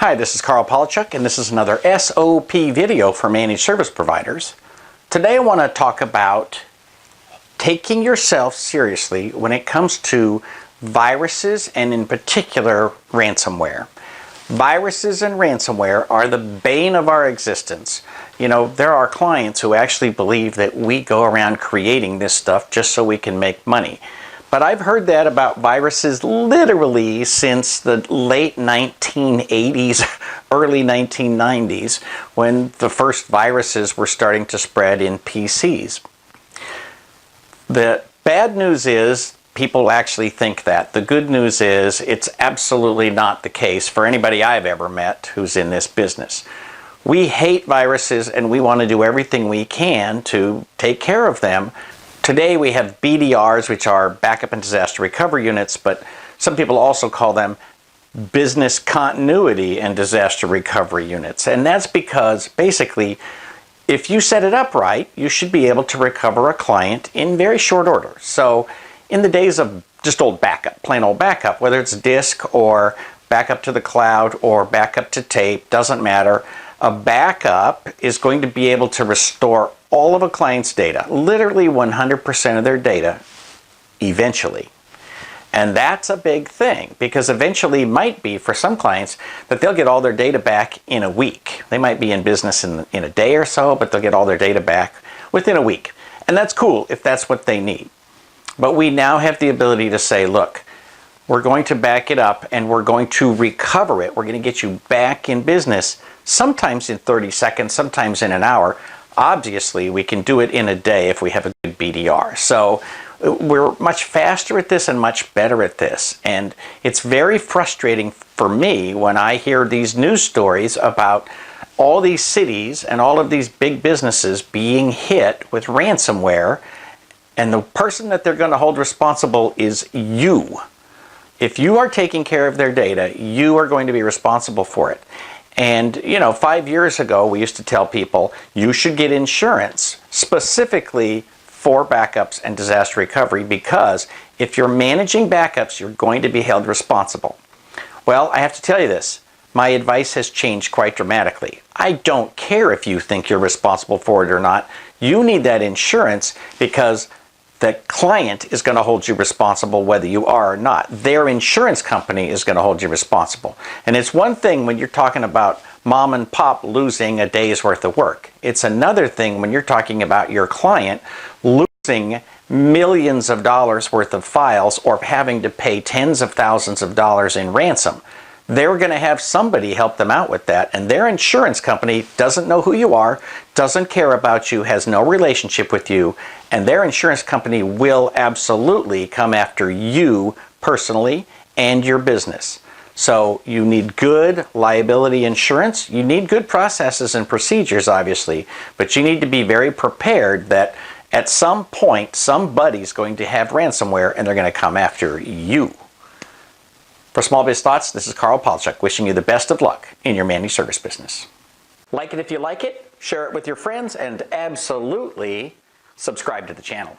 Hi, this is Carl Polachuk, and this is another SOP video for managed service providers. Today I want to talk about taking yourself seriously when it comes to viruses and in particular ransomware. Viruses and ransomware are the bane of our existence. You know, there are clients who actually believe that we go around creating this stuff just so we can make money. But I've heard that about viruses literally since the late 1980s, early 1990s, when the first viruses were starting to spread in PCs. The bad news is people actually think that. The good news is it's absolutely not the case for anybody I've ever met who's in this business. We hate viruses and we want to do everything we can to take care of them. Today we have BDRs, which are backup and disaster recovery units, but some people also call them business continuity and disaster recovery units. And that's because basically, if you set it up right, you should be able to recover a client in very short order. So in the days of just old backup, plain old backup, whether it's disk or backup to the cloud or backup to tape, doesn't matter. A backup is going to be able to restore all of a client's data, literally 100% of their data, eventually. And that's a big thing, because eventually might be, for some clients, that they'll get all their data back in a week. They might be in business in a day or so, but they'll get all their data back within a week. And that's cool if that's what they need. But we now have the ability to say, look, we're going to back it up and we're going to recover it. We're going to get you back in business, sometimes in 30 seconds, sometimes in an hour. Obviously, we can do it in a day if we have a good BDR. So we're much faster at this and much better at this. And it's very frustrating for me when I hear these news stories about all these cities and all of these big businesses being hit with ransomware, and the person that they're going to hold responsible is you. If you are taking care of their data, you are going to be responsible for it. And, you know, 5 years ago, we used to tell people you should get insurance specifically for backups and disaster recovery, because if you're managing backups, you're going to be held responsible. Well, I have to tell you this. My advice has changed quite dramatically. I don't care if you think you're responsible for it or not. You need that insurance because the client is going to hold you responsible whether you are or not. Their insurance company is going to hold you responsible. And it's one thing when you're talking about mom and pop losing a day's worth of work. It's another thing when you're talking about your client losing millions of dollars worth of files or having to pay tens of thousands of dollars in ransom. They're going to have somebody help them out with that, and their insurance company doesn't know who you are, doesn't care about you, has no relationship with you, and their insurance company will absolutely come after you personally and your business. So you need good liability insurance. You need good processes and procedures, obviously, but you need to be very prepared that at some point somebody's going to have ransomware and they're going to come after you. For Small Biz Thoughts, this is Carl Polachuk, wishing you the best of luck in your managed service business. Like it if you like it, share it with your friends, and absolutely subscribe to the channel.